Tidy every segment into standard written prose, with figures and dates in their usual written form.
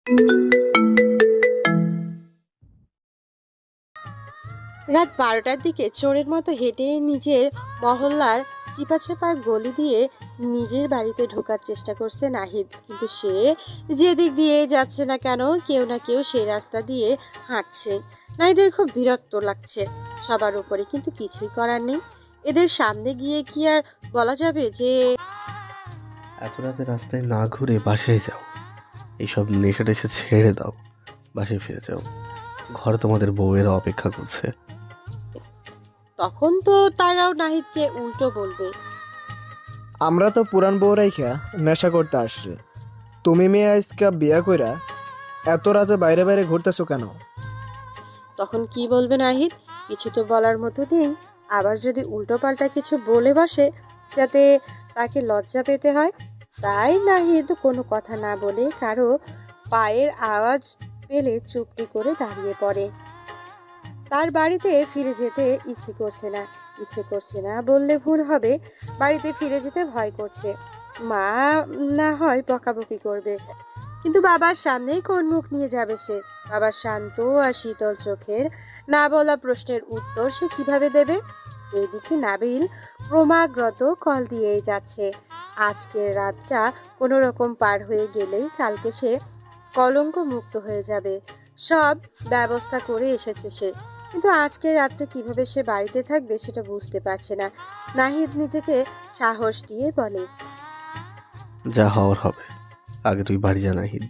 রাত 12টার দিকে চোরের মতো হেঁটে নিজের মহল্লার চিপাচাপার গলি দিয়ে নিজের বাড়িতে ঢোকার চেষ্টা করছে নাহিদ, কিন্তু সে যেদিক দিয়ে যাচ্ছে না কেন কেউ না কেউ সেই রাস্তা দিয়ে হাঁটছে। নাহিদের খুব বিরক্ত লাগছে সবার উপরে, কিন্তু কিছুই করার নেই। এদের সামনে গিয়ে কি আর বলা যাবে যে এত রাতে রাস্তায় না ঘুরে বাসায় যাও, এইসব নেশা টেশা ছেড়ে দাও, বাসায় ফিরে যাও, ঘরে তোমাদের বউয়েরা অপেক্ষা করছে। তখন তো তারাও নাহিদকে উল্টো বলবে। আমরা তো পুরান বউ রাইখা নেশা করতে আসছি, তুমি মেয়ে আজকা বিয়া কইরা এত রাতে বাইরে বাইরে ঘুরতেছো কেন? তখন কি বলবে নাহিদ? কিছু তো বলার মতো নেই। আবার যদি উল্টো পাল্টা কিছু বলে বসে যাতে তাকে লজ্জা পেতে হয়, তাই নাহিদ কোনো কথা না বলে কারো পায়ের আওয়াজ পেলে চুপটি করে দাঁড়িয়ে পড়ে। তার বাড়িতে ফিরে যেতে ইচ্ছে করছে না বললে ভুল হবে। বাড়িতে ফিরে যেতে ভয় করছে। মা না হয় বকাবকি করবে, কিন্তু বাবার সামনেই কোন মুখ নিয়ে যাবে সে? বাবার শান্ত আর শীতল চোখের না বলা প্রশ্নের উত্তর সে কিভাবে দেবে? এদিকে নাবিল ক্রমাগত কল দিয়েই যাচ্ছে। আজকের রাতটা কোনো রকম পার হয়ে গেলেই কালকে সে কলঙ্ক মুক্ত হয়ে যাবে। সব ব্যবস্থা করে এসেছে সে, কিন্তু আজকের রাতটা কিভাবে সে বাড়িতে থাকবে সেটা বুঝতে পারছে না। নাহিদ নিজেকে সাহস দিয়ে বলে, যা হওয়ার হবে, আগে তুই বাড়ি যা নাহিদ,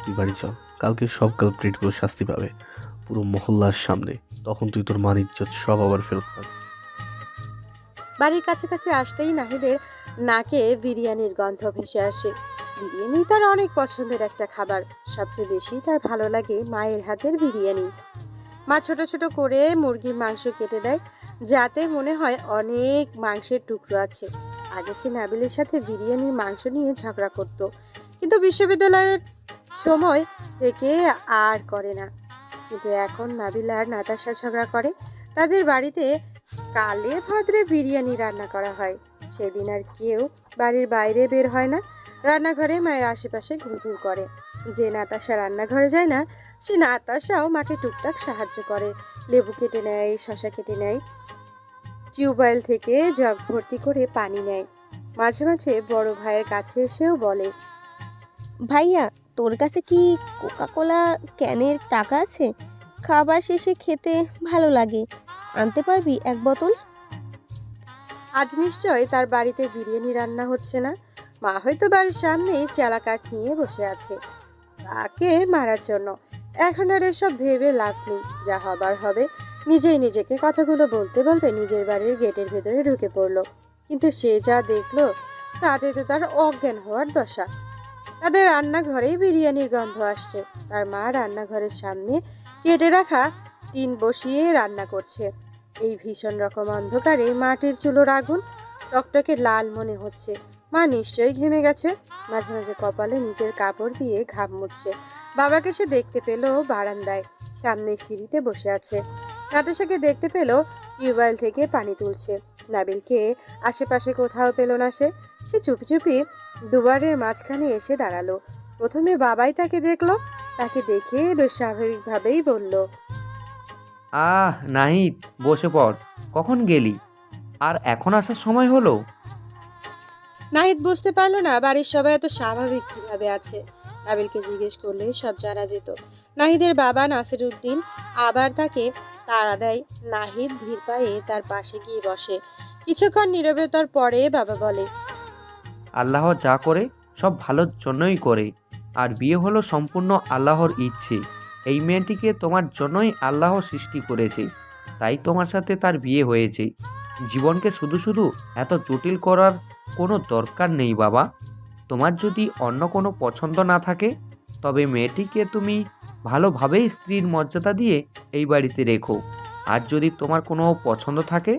তুই বাড়ি চল। কালকে সব কালপ্রিটগুলো শাস্তি পাবে পুরো মহল্লার সামনে। তখন তুই তোর মান ইজ্জত সব আবার ফেরত পাবি। বাড়ির কাছাকাছি আসতেই নাহিদের নাকে বিরিয়ানির গন্ধ ভেসে আসে। বিরিয়ানি তার অনেক পছন্দের একটা খাবার। সবচেয়ে বেশি তার ভালো লাগে মায়ের হাতের বিরিয়ানি। মা ছোট ছোট করে মুরগির মাংস কেটে দেয়, যাতে মনে হয় অনেক মাংসের টুকরো আছে। আগে সে নাবিলের সাথে বিরিয়ানির মাংস নিয়ে ঝগড়া করত, কিন্তু বিশ্ববিদ্যালয়ের সময় থেকে আর করে না। কিন্তু এখন নাবিল আর নাতাশা ঝগড়া করে। তাদের বাড়িতে কালে ভাদ্রে বিরিয়ানি রান্না করা হয়। সেদিন আর কেউ বাড়ির বাইরে বের হয় না, রান্নাঘরে মায়ের আশেপাশে ঘুরঘুর করে। যে নাতাশা রান্নাঘরে যায় না, সে নাতাশাও মাকে টুকটাক সাহায্য করে। লেবু কেটে নেয়, শশা কেটে নেয়, টিউবওয়েল থেকে জগ ভর্তি করে পানি নেয়। মাঝে মাঝে বড় ভাইয়ের কাছে এসেও বলে, ভাইয়া, তোর কাছে কি কোকা কোলা ক্যানের টাকা আছে? খাবার শেষে খেতে ভালো লাগে, আনতে পারবি এক বোতল? আজ নিশ্চয় তার বাড়িতে বিরিয়ানি রান্না হচ্ছে না। মা হয়তো বাড়ির সামনেই চেলা কাঠ নিয়ে বসে আছে তাকে মারার জন্য। এখন আর এসব ভেবে লাভ নেই, যা হবার হবে। নিজেই নিজেকে কথাগুলো বলতে বলতে নিজের বাড়ির গেটের ভেতরে ঢুকে পড়লো। কিন্তু সে যা দেখলো তাতে তো তার অজ্ঞান হওয়ার দশা। তাদের রান্নাঘরেই বিরিয়ানির গন্ধ আসছে। তার মা রান্নাঘরের সামনে কেটে রাখা টিন বসিয়ে রান্না করছে। এই ভীষণ রকম অন্ধকারে মাটির চুলোর আগুন টকটকে লাল মনে হচ্ছে। মা নিশ্চয়ই ঘেমে গেছে। মাঝে মাঝে কপালে নিজের কাপড় দিয়ে ঘাম মুছছে। বাবাকে সে দেখতে পেল বারান্দায় সামনে সিঁড়িতে বসে আছে। নাতাশাকে দেখতে পেল টিউবওয়েল থেকে পানি তুলছে। নাবিলকে আশেপাশে কোথাও পেল না সে। সে চুপি চুপি দুবারের মাঝখানে এসে দাঁড়ালো। প্রথমে বাবাই তাকে দেখলো। তাকে দেখে বেশ স্বাভাবিকভাবেই বলল, নাহিদ, বসে পড়। কখন গেলি? আর এখন আসার সময় হলো? নাহিদ বুঝতে পারলো না বাড়ির সবাই এত স্বাভাবিক কিভাবে আছে। নাবিলকে জিজ্ঞেস করলে সব জানা যেত। নাহিদের বাবা নাসির উদ্দিন আবার তাকে তাড়া দেয়। নাহিদ ধীর পায়ে তার পাশে গিয়ে বসে। কিছুক্ষণ নীরবতার পরে বাবা বলে, আল্লাহ যা করে সব ভালোর জন্যই করে, আর বিয়ে হলো সম্পূর্ণ আল্লাহর ইচ্ছে। এই মেয়েটিকে তোমার জন্যই আল্লাহ সৃষ্টি করেছে, তাই তোমার সাথে তার বিয়ে হয়েছে। জীবনকে শুধু শুধু এত জটিল করার কোনো দরকার নেই বাবা। তোমার যদি অন্য কোনো পছন্দ না থাকে, তবে মেয়েটিকে তুমি ভালোভাবেই স্ত্রীর মর্যাদা দিয়ে এই বাড়িতে রেখো। আর যদি তোমার কোনো পছন্দ থাকে,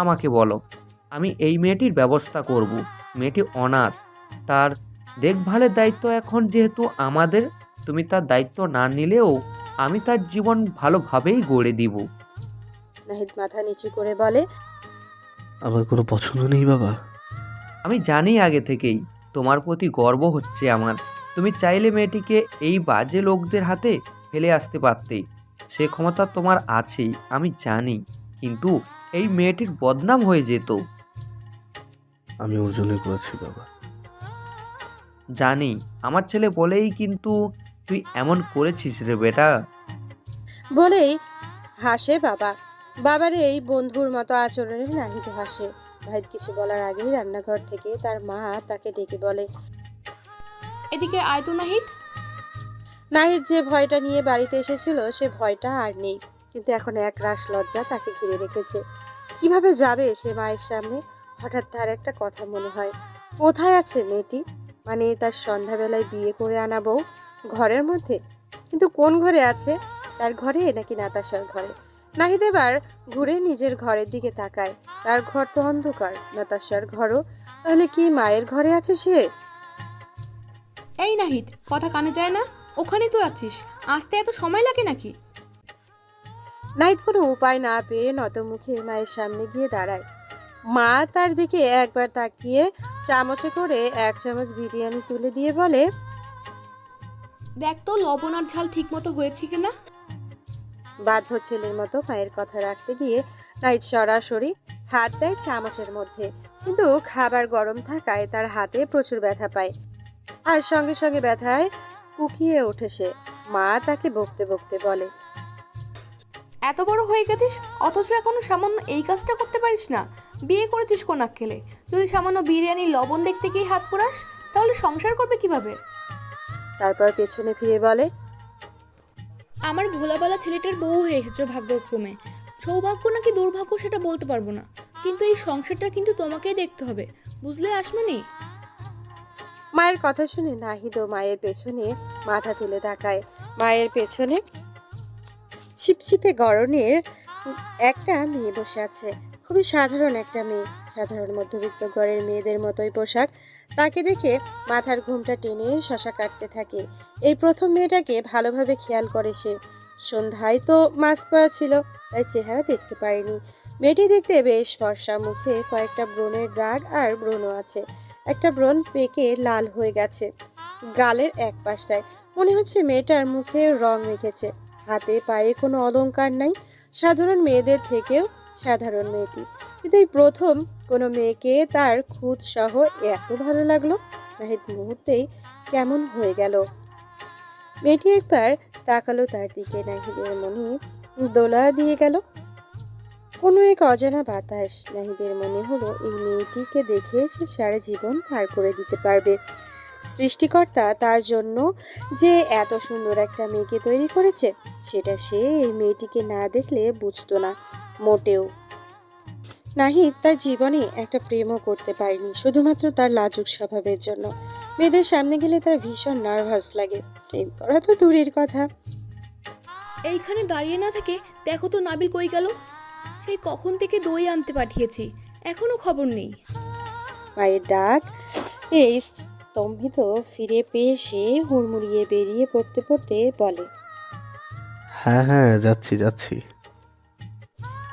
আমাকে বলো, আমি এই মেয়েটির ব্যবস্থা করব। মেয়েটি অনাথ, তার দেখভালের দায়িত্ব এখন যেহেতু আমাদের। তুমি তার দায়িত্ব না নিলেও আমি তার জীবন ভালোভাবেই গড়ে দিব। নাহিদ মাথা নিচু করে বলে, আমার কোনো পছন্দ নেই বাবা। আমি জানি আগে থেকেই তোমার প্রতি গর্ব হচ্ছে আমার। তুমি চাইলে মেয়েটিকে এই বাজে লোকদের হাতে ফেলে আসতে পারতে। সে ক্ষমতা তোমার আছেই, আমি জানি, কিন্তু এই মেয়েটির বদনাম হয়ে যেত। আমি ওর জন্যই করেছি বাবা। জানি, আমার ছেলে বলেই কিন্তু তুই এমন করেছিস রে বেটা। বলেই হাসে বাবা। বাবার এই বন্ধুর মতো আচরণে নাহিদ হাসে। নাহিদ কিছু বলার আগেই রান্নাঘর থেকে তার মা তাকে ডেকে বলে, এদিকে আয় তো নাহিদ। নাহিদ যে ভয়টা নিয়ে বাড়িতে এসেছিল সে ভয়টা আর নেই, কিন্তু এখন এক রাশ লজ্জা তাকে ঘিরে রেখেছে। কিভাবে যাবে সে মায়ের সামনে? হঠাৎ তার একটা কথা মনে হয়, কোথায় আছে মেয়েটি? মানে তার সন্ধ্যাবেলায় বিয়ে করে আনা বউ ঘরের মধ্যে, কিন্তু কোন ঘরে আছে? তার ঘরে নাকি নাতাশার ঘরে? নাহিদ এবার ঘুরে নিজের ঘরের দিকে তাকায়। তার ঘর তো অন্ধকার, নাতাশার ঘরও। তাহলে কি মায়ের ঘরে আছে সে? এই নাহিদ, কথা কানে যায় না? ওখানে তো আছিস, আসতে এত সময় লাগে নাকি? নাহিদ কোনো উপায় না পেয়ে নত মুখে মায়ের সামনে গিয়ে দাঁড়ায়। মা তার দিকে একবার তাকিয়ে চামচে করে 1 চামচ বিরিয়ানি তুলে দিয়ে বলে, দেখ তো লবণ আর ঝাল ঠিক মতো হয়েছে কিনা। বাধ্য ছেলের মতো মায়ের কথা রাখতে গিয়ে নাহিদ সরাসরি হাত দেয় চামচের মধ্যে, কিন্তু খাবার গরম থাকায় তার হাতে প্রচুর ব্যথা পায়, আর সঙ্গে সঙ্গে ব্যথায় কুকিয়ে ওঠে সে। মা তাকে বকতে বকতে বলে, এত বড় হয়ে গেছিস অথচ এখনো সামান্য এই কাজটা করতে পারিস না? বিয়ে করেছিস কোন আক্কেলে? যদি সামান্য বিরিয়ানি লবণ দেখতে গিয়ে হাত পোড়াস, তাহলে সংসার করবে কিভাবে? তারপর পেছনে ফিরে বলে, আমার ভোলাবালা ছেলেটার বউ হয়ে এসেছো ভাগ্যক্রমে। সৌভাগ্য নাকি দুর্ভাগ্য সেটা বলতে পারবো না, কিন্তু এই সংসারটা কিন্তু তোমাকেই দেখতে হবে, বুঝলে আসমানি? মায়ের কথা শুনে নাহিদ ও মায়ের পেছনে মাথা তুলে তাকায়। মায়ের পেছনে ছিপছিপে গড়নের একটা মেয়ে বসে আছে। খুবই সাধারণ একটা মেয়ে, সাধারণ মধ্যবিত্ত ঘরের মেয়েদের মতোই পোশাক। তাকে দেখে মাথার ঘুমটা টেনে শশা কাটতে থাকে। এই প্রথম মেয়েটাকে ভালোভাবে খেয়াল করে সে। সন্ধ্যায় তো মাস্ক পরা ছিল, তাই চেহারা দেখতে পারেনি। মেয়েটি দেখতে বেশ ফর্সা, মুখে কয়েকটা ব্রণের দাগ আর ব্রণ আছে। একটা ব্রণ পেকে লাল হয়ে গেছে গালের এক পাশটায়। মনে হচ্ছে মেয়েটার মুখে রং মেখেছে। হাতে পায়ে কোনো অলংকার নাই, সাধারণ মেয়েদের থেকেও সাধারণ মেয়েটি। কিন্তু এই প্রথম কোনো মেয়েকে তার খুঁত সহ এত ভালো লাগলো। নাহিদ মুহূর্তেই কেমন হয়ে গেল। মেয়েটি একবার তাকালো তার দিকে, নাহিদের মনে দোলা দিয়ে গেল। কোনো এক অজানা বাতাস। নাহিদের মনে হলো এই মেয়েটিকে দেখে সে সারা জীবন পার করে দিতে পারবে। সৃষ্টিকর্তা তার জন্য যে এত সুন্দর একটা মেয়েকে তৈরি করেছে, সেটা সে এই মেয়েটিকে না দেখলে বুঝতো না মোটেও। নাহিদ তার জীবনে একটা প্রেমও করতে পারেনি, শুধুমাত্র তার লাজুক স্বভাবের জন্য। মেয়েদের সামনে গেলে তার ভীষণ নার্ভাস লাগে, প্রেম করা তো দূরের কথা। এইখানে দাঁড়িয়ে না থেকে দেখো তো নাবিল কই গেল? সেই কখন থেকে দই আনতে পাঠিয়েছি, এখনো খবর নেই। মায়ের ডাক এই স্তম্ভিত ফিরে পেয়ে সে হুড়মুড়িয়ে বেরিয়ে পড়তে পড়তে বলে, হ্যাঁ হ্যাঁ, যাচ্ছি যাচ্ছি।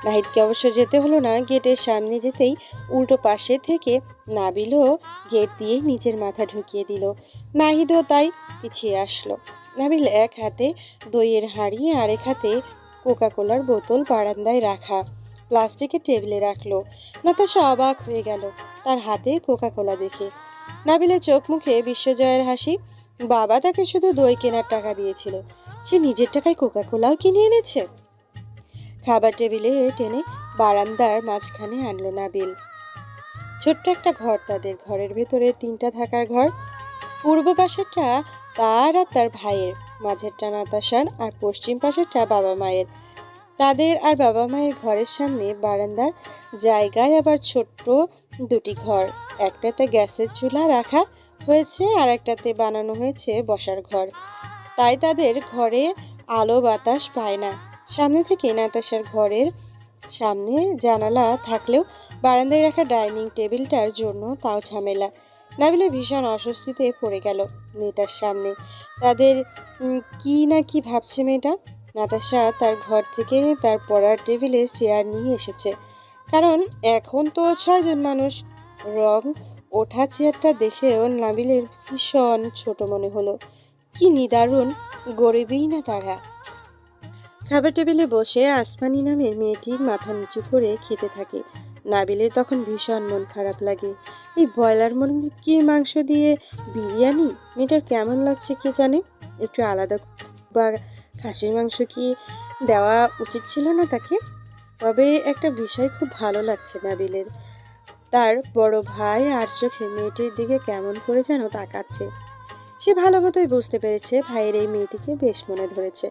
নাহিদকে অবশ্য যেতে হলো না। গেটের সামনে যেতেই উল্টো পাশে থেকে নাবিলও গেট দিয়ে নিজের মাথা ঢুকিয়ে দিল। নাহিদও তাই পিছিয়ে আসলো। নাবিল এক হাতে দইয়ের হাঁড়ি আর এক হাতে কোকা কোলার বোতল বারান্দায় রাখা প্লাস্টিকের টেবিলে রাখলো। নাতাশা অবাক হয়ে গেল তার হাতে কোকা কোলা দেখে। নাবিলের চোখ মুখে বিশ্বজয়ের হাসি। বাবা তাকে শুধু দই কেনার টাকা দিয়েছিল, সে নিজের টাকায় কোকা কোলাও কিনে এনেছে। খাবার টেবিলে টেনে বারান্দার মাঝখানে আনলো নাবিল। ছোট্ট একটা ঘর তাদের, ঘরের ভেতরে 3টা থাকার ঘর। পূর্ব পাশেরটা তার আর তার ভাইয়ের, মাঝেরটা নাতাশার, আর পশ্চিম পাশেরটা বাবা মায়ের। তাদের আর বাবা মায়ের ঘরের সামনে বারান্দার জায়গায় আবার ছোট্ট 2টি ঘর। একটাতে গ্যাসের চুলা রাখা হয়েছে আর একটাতে বানানো হয়েছে বসার ঘর, তাই তাদের ঘরে আলো বাতাস পায় না। সামনে থেকে নাতাশার ঘরের সামনে জানালা থাকলেও বারান্দায় রাখা ডাইনিং টেবিলটার জন্য তাও ঝামেলা। নাবিলে ভীষণ অস্বস্তিতে পড়ে গেল মেয়েটার সামনে। তাদের কি না কি ভাবছে মেয়েটা। নাতাশা তার ঘর থেকে তার পড়ার টেবিলের চেয়ার নিয়ে এসেছে, কারণ এখন তো 6 জন মানুষ। রং ওঠা চেয়ারটা দেখেও নাবিলের ভীষণ ছোট মনে হলো। কি নিদারুণ গরিবই না তারা। খাবার টেবিলে বসে আসমানি নামের মেয়েটির মাথা নিচু করে খেতে থাকে। নাবিলের তখন ভীষণ মন খারাপ লাগে। এই ব্রয়লার মুরগির মাংস দিয়ে বিরিয়ানি মেয়েটার কেমন লাগছে কে জানে। একটু আলাদা বা খাসির মাংস কি দেওয়া উচিত ছিল না তাকে? তবে একটা বিষয় খুব ভালো লাগছে নাবিলের, তার বড় ভাই আর চোখে মেয়েটির দিকে কেমন করে যেন তাকাচ্ছে। সে ভালো মতোই বুঝতে পেরেছে ভাইয়ের এই মেয়েটিকে বেশ মনে ধরেছে।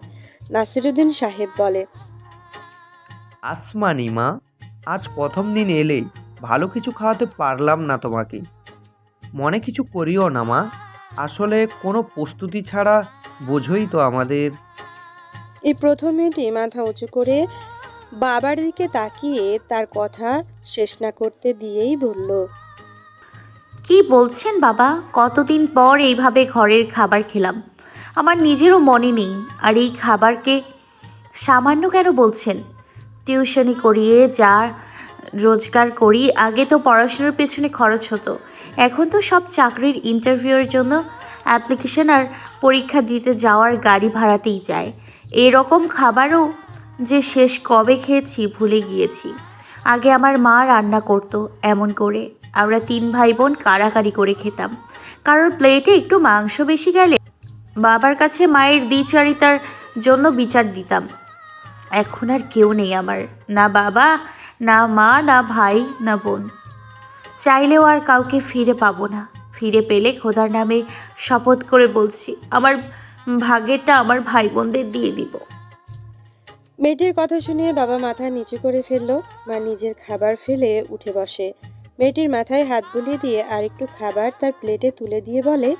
নাসিরুদ্দিন সাহেব বলে, আসমানি মা, আজ প্রথম দিন এলে, ভালো কিছু খাওয়াতে পারলাম না তোমাকে। মনে কিছু করিও না মা, আসলে কোনো প্রস্তুতি ছাড়া বোঝোই তো আমাদের। এই প্রথম মেয়েটি মাথা উঁচু করে বাবার দিকে তাকিয়ে তার কথা শেষ না করতে দিয়েই বলল, কি বলছেন বাবা? কতদিন পর এইভাবে ঘরের খাবার খেলাম, আমার নিজেরও মনে নেই। আর এই খাবারকে সামান্য কেন বলছেন? টিউশনি করিয়ে যা রোজগার করি, আগে তো পড়াশোনার পেছনে খরচ হতো, এখন তো সব চাকরির ইন্টারভিউয়ের জন্য অ্যাপ্লিকেশন আর পরীক্ষা দিতে যাওয়ার গাড়ি ভাড়াতেই যায়। এরকম খাবারও যে শেষ কবে খেয়েছি ভুলে গিয়েছি। আগে আমার মা রান্না করতো এমন করে, আমরা 3 ভাই বোন কাড়াকাড়ি করে খেতাম। কারোর প্লেটে একটু মাংস বেশি গেলে বাবার কাছে মায়ের দ্বিচারিতার জন্য বিচার দিতাম। এখন আর কেউ নেই আমার, না বাবা, না মা, না ভাই, না বোন। চাইলেও আর কাউকে ফিরে পাবো না। ফিরে পেলে খোদার নামে শপথ করে বলছি, আমার ভাগেরটা আমার ভাই বোনদের দিয়ে দিব। মেয়েটির কথা শুনে বাবা মাথা নিচু করে ফেললো। মা নিজের খাবার ফেলে উঠে বসে, মেয়েটির মাথায় হাত বুলিয়ে দিয়ে আরেকটু খাবার তার প্লেটে তুলে দিয়ে বলে,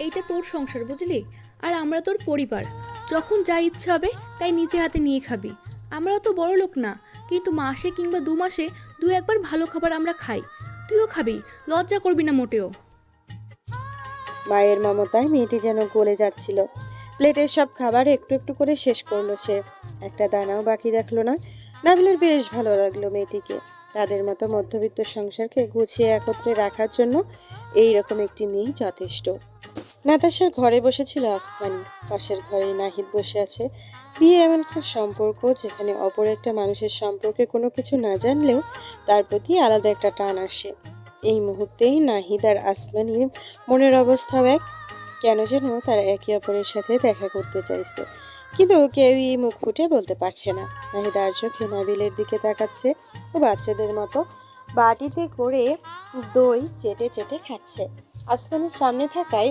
এইটা তোর সংসার বুঝলি, আর আমরা তোর পরিবার। যখন যা ইচ্ছে হবে তাই নিজে হাতে নিয়ে খাবি। আমরাও তো বড় লোক না, কিন্তু মাসে কিংবা 2 মাসে 2-1 ভালো খাবার আমরা খাই। তুইও খাবি, লজ্জা করবি না মোটেও। মায়ের মমতায় মেয়েটি যেন গলে যাচ্ছিল। প্লেটের সব খাবার একটু একটু করে শেষ করলো সে, একটা দানাও বাকি রাখলো না। নাবিলের বেশ ভালো লাগলো মেয়েটিকে। তাদের মতো মধ্যবিত্ত সংসারকে গুছিয়ে একত্রে রাখার জন্য এইরকম একটি মেয়ে যথেষ্ট। নাতাশার ঘরে বসেছিল আসমানি, পাশের ঘরে নাহিদ বসে আছে। বিয়ে এমন একটা সম্পর্ক যেখানে অপর একটা মানুষের সম্পর্কে কোনো কিছু না জানলেও তার প্রতি আলাদা একটা টান আসে। এই মুহূর্তেই নাহিদ আর আসমানির মনের অবস্থাও এক। কেন যেন তারা একে অপরের সাথে দেখা করতে চাইছে, কিন্তু কেউই মুখ ফুটে বলতে পারছে না। নাহিদ আর চোখে নাবিলের দিকে তাকাচ্ছে, ও বাচ্চাদের মতো বাটিতে করে দই চেটে চেটে খাচ্ছে। আসমানির সামনে থাকায়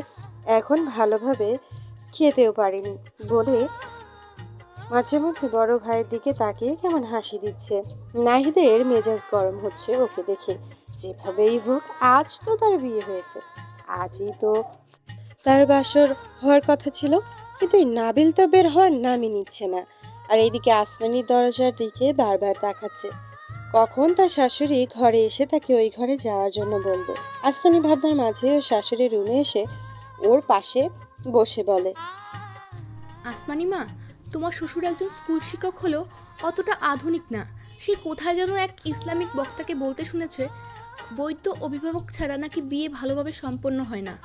এখন ভালোভাবে খেতেও পারেনি বলে মাঝে মধ্যে বড় ভাইয়ের দিকে তাকিয়ে কেমন হাসি দিচ্ছে। নাহিদের মেজাজ গরম হচ্ছে ওকে দেখে। যেভাবেই হোক আজ তো তার বিয়ে হয়েছে, আজই তো তার বাসর হওয়ার কথা ছিল, কিন্তু এই নাবিল তো বের হওয়ার নামই নিচ্ছে না। আর এইদিকে আসমানির দরজার দিকে বারবার তাকাচ্ছে, কখন তার শাশুড়ি ঘরে এসে তাকে ওই ঘরে যাওয়ার জন্য বলবে। আসমানি ভাবনার মাঝে ওর শাশুড়ি রুমে এসে ওর পাশে বসে বলে, আসমানি মা, তোমার শ্বশুর একজন স্কুল শিক্ষক হলেও অতটা আধুনিক না। সে কোথায় যেন এক ইসলামিক বক্তাকে বলতে শুনেছে, বৈধ অভিভাবক ছাড়া নাকি বিয়ে ভালোভাবে সম্পন্ন হয় না।